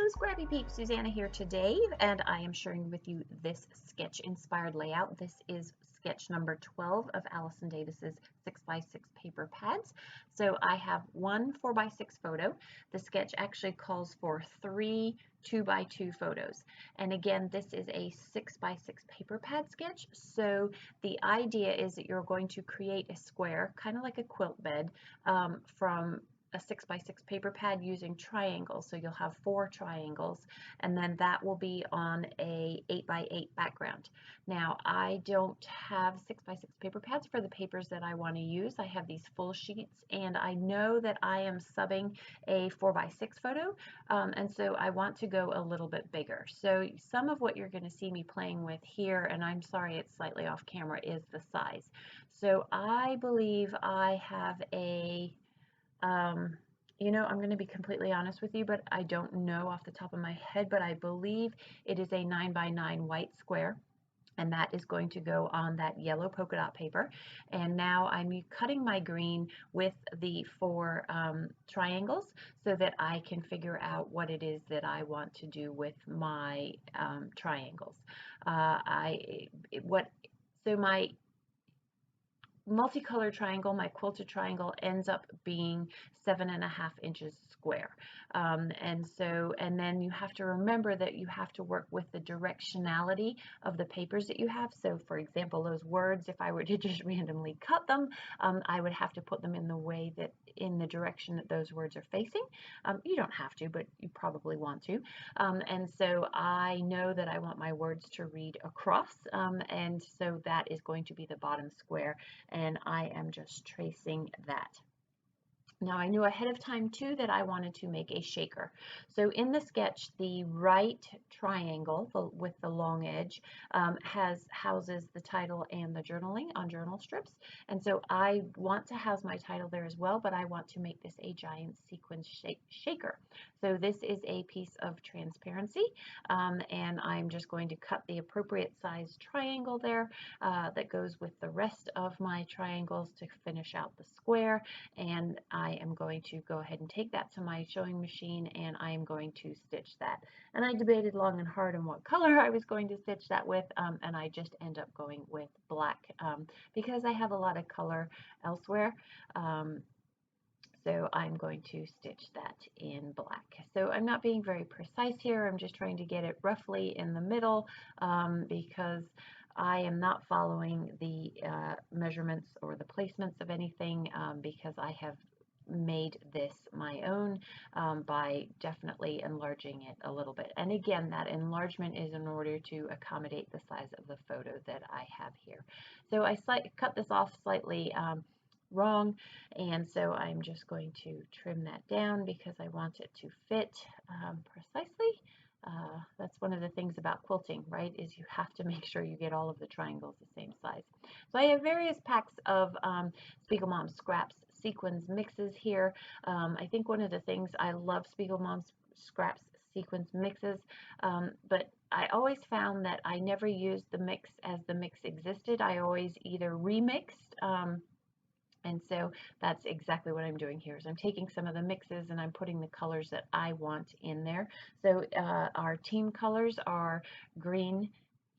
Hello Scrappy Peeps, Suzanna here today, and I am sharing with you this sketch inspired layout. This is sketch number 12 of Allison Davis's 6x6 paper pads. So I have one 4x6 photo. The sketch actually calls for three 2x2 photos. And again, this is a 6x6 paper pad sketch. So the idea is that you're going to create a square, kind of like a quilt bed, from a 6x6 paper pad using triangles. So you'll have 4 triangles, and then that will be on a 8x8 background. Now, I don't have 6x6 paper pads for the papers that I want to use. I have these full sheets, and I know that I am subbing a 4x6 photo, and so I want to go a little bit bigger. So some of what you're going to see me playing with here, and I'm sorry it's slightly off camera, is the size. So I believe I have a I'm going to be completely honest with you, but I don't know off the top of my head, but I believe it is a 9x9 white square, and that is going to go on that yellow polka dot paper. And now I'm cutting my green with the 4 triangles so that I can figure out what it is that I want to do with my triangles. So my multicolored triangle, my quilted triangle, ends up being 7.5 inches square. And then you have to remember that you have to work with the directionality of the papers that you have. So for example, those words, if I were to just randomly cut them, I would have to put them in the direction that those words are facing. You don't have to, but you probably want to. And so I know that I want my words to read across, and so that is going to be the bottom square, and I am just tracing that. Now I knew ahead of time too that I wanted to make a shaker. So in the sketch, the right triangle with the long edge houses the title and the journaling on journal strips. And so I want to house my title there as well, but I want to make this a giant sequin shaker. So this is a piece of transparency, and I'm just going to cut the appropriate size triangle there that goes with the rest of my triangles to finish out the square. And I am going to go ahead and take that to my sewing machine, and I am going to stitch that. And I debated long and hard on what color I was going to stitch that with, and I just end up going with black because I have a lot of color elsewhere. So I'm going to stitch that in black. So I'm not being very precise here. I'm just trying to get it roughly in the middle because I am not following the measurements or the placements of anything because I have made this my own by definitely enlarging it a little bit. And again, that enlargement is in order to accommodate the size of the photo that I have here. So I cut this off slightly wrong, and so I'm just going to trim that down because I want it to fit precisely. That's one of the things about quilting, right, is you have to make sure you get all of the triangles the same size. So I have various packs of Spiegel Mom Scraps Sequins mixes here. I think one of the things I love Spiegel Mom Scraps Sequins mixes, but I always found that I never used the mix as the mix existed. I always either remixed, and so that's exactly what I'm doing here is I'm taking some of the mixes and I'm putting the colors that I want in there. So our team colors are green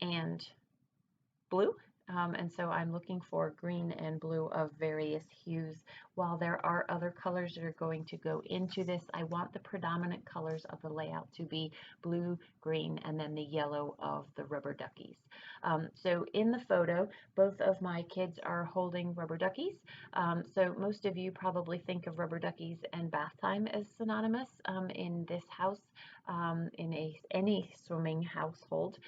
and blue. And so I'm looking for green and blue of various hues. While there are other colors that are going to go into this, I want the predominant colors of the layout to be blue, green, and then the yellow of the rubber duckies. So in the photo, both of my kids are holding rubber duckies. So most of you probably think of rubber duckies and bath time as synonymous. In this house, in any swimming household,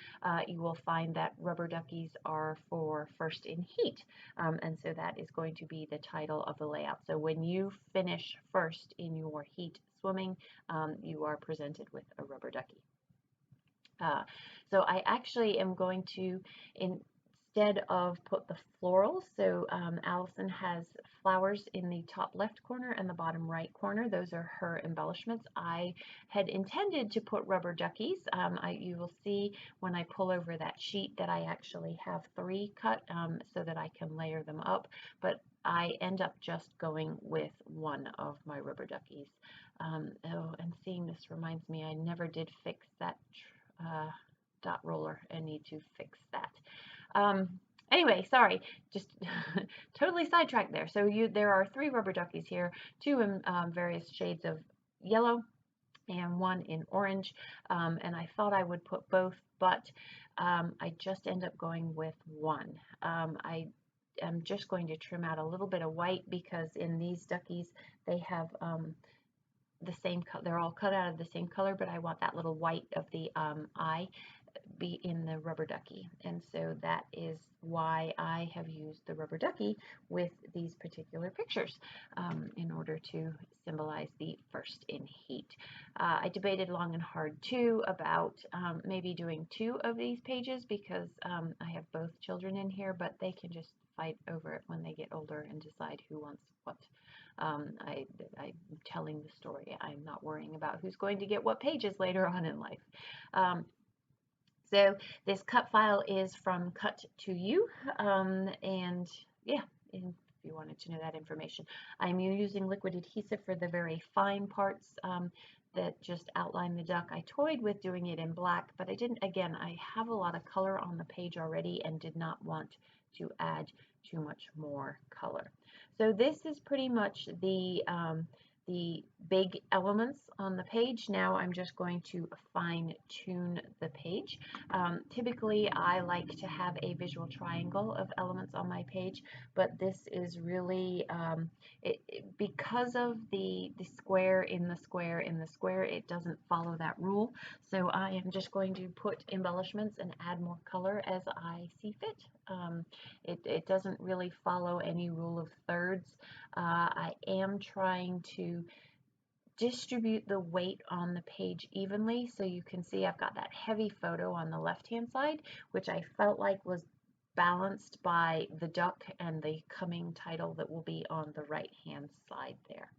you will find that rubber duckies are for first in heat, and so that is going to be the title of the layout. So when you finish first in your heat swimming, you are presented with a rubber ducky. So I actually am going to, instead of put the florals, so Allison has flowers in the top left corner and the bottom right corner. Those are her embellishments. I had intended to put rubber duckies. You will see when I pull over that sheet that I actually have 3 cut so that I can layer them up, but I end up just going with one of my rubber duckies. Oh, and seeing this reminds me, I never did fix that dot roller. I need to fix that. Um, anyway, sorry, just totally sidetracked there. So there are 3 rubber duckies here, 2 in various shades of yellow and 1 in orange. And I thought I would put both, but I just end up going with 1. I am just going to trim out a little bit of white because in these duckies they have the same color. They're all cut out of the same color, but I want that little white of the eye be in the rubber ducky, and so that is why I have used the rubber ducky with these particular pictures in order to symbolize the first in heat. I debated long and hard too about maybe doing 2 of these pages because I have both children in here, but they can just fight over it when they get older and decide who wants what. I'm telling the story. I'm not worrying about who's going to get what pages later on in life. So this cut file is from Cut to You, and yeah, if you wanted to know that information. I'm using liquid adhesive for the very fine parts that just outline the duck. I toyed with doing it in black, but I didn't. Again, I have a lot of color on the page already and did not want to add too much more color. So this is pretty much the big elements on the page. Now I'm just going to fine tune the page. Typically I like to have a visual triangle of elements on my page, but this is really, because of the square in the square in the square, it doesn't follow that rule. So I am just going to put embellishments and add more color as I see fit. It doesn't really follow any rule of thirds. I am trying to distribute the weight on the page evenly, so you can see I've got that heavy photo on the left hand side, which I felt like was balanced by the duck and the coming title that will be on the right hand side there.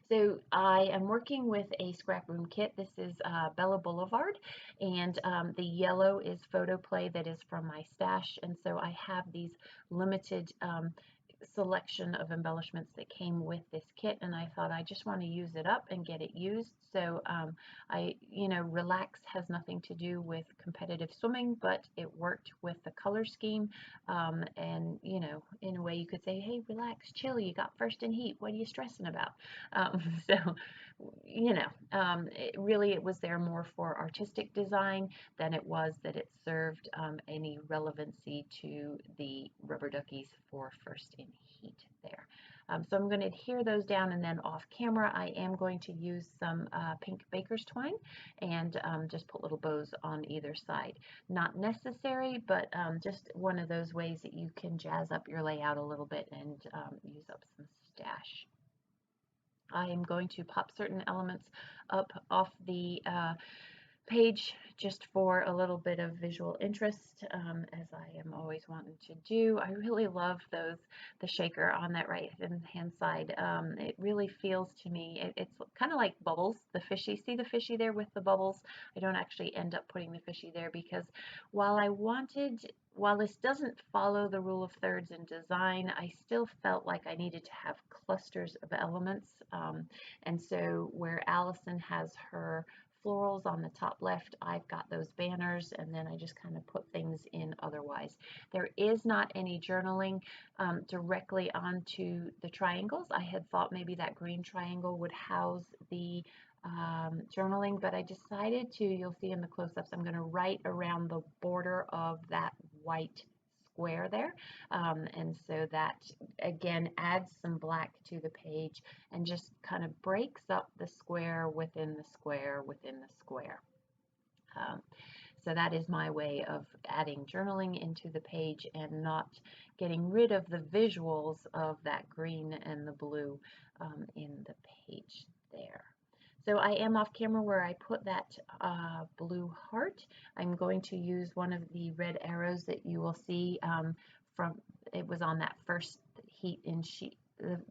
So I am working with a scrap room kit. This is Bella Boulevard, and the yellow is Photo Play that is from my stash, and so I have these limited selection of embellishments that came with this kit, and I thought I just want to use it up and get it used. So relax has nothing to do with competitive swimming, but it worked with the color scheme, and in a way you could say, hey, relax, chill, you got first in heat, what are you stressing about? So it was there more for artistic design than it was that it served any relevancy to the rubber duckies for first in heat there. So I'm going to adhere those down, and then off camera I am going to use some pink baker's twine and just put little bows on either side. Not necessary, but just one of those ways that you can jazz up your layout a little bit and use up some stash. I am going to pop certain elements up off the page just for a little bit of visual interest, as I am always wanting to do. I really love the shaker on that right hand side. It really feels to me, it's kind of like bubbles, the fishy. See the fishy there with the bubbles? I don't actually end up putting the fishy there because while this doesn't follow the rule of thirds in design, I still felt like I needed to have clusters of elements. And so where Allison has her florals on the top left, I've got those banners, and then I just kind of put things in otherwise. There is not any journaling directly onto the triangles. I had thought maybe that green triangle would house the journaling, but I decided to, you'll see in the close-ups, I'm going to write around the border of that white square there, and so that again adds some black to the page and just kind of breaks up the square within the square within the square. So that is my way of adding journaling into the page and not getting rid of the visuals of that green and the blue in the page there. So I am off camera where I put that blue heart. I'm going to use one of the red arrows that you will see it was on that first heat in sheet,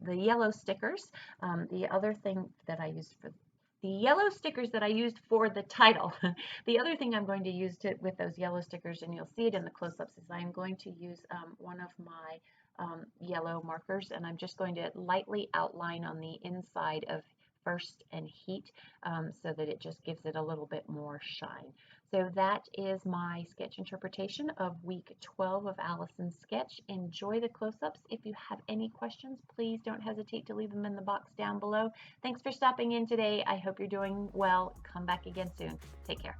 the yellow stickers. The other thing that I used for the yellow stickers that I used for the title. The other thing I'm going to use with those yellow stickers, and you'll see it in the close-ups, is I'm going to use one of my yellow markers, and I'm just going to lightly outline on the inside of First and Heat so that it just gives it a little bit more shine. So that is my sketch interpretation of week 12 of Allison's sketch. Enjoy the close-ups. If you have any questions, please don't hesitate to leave them in the box down below. Thanks for stopping in today. I hope you're doing well. Come back again soon. Take care.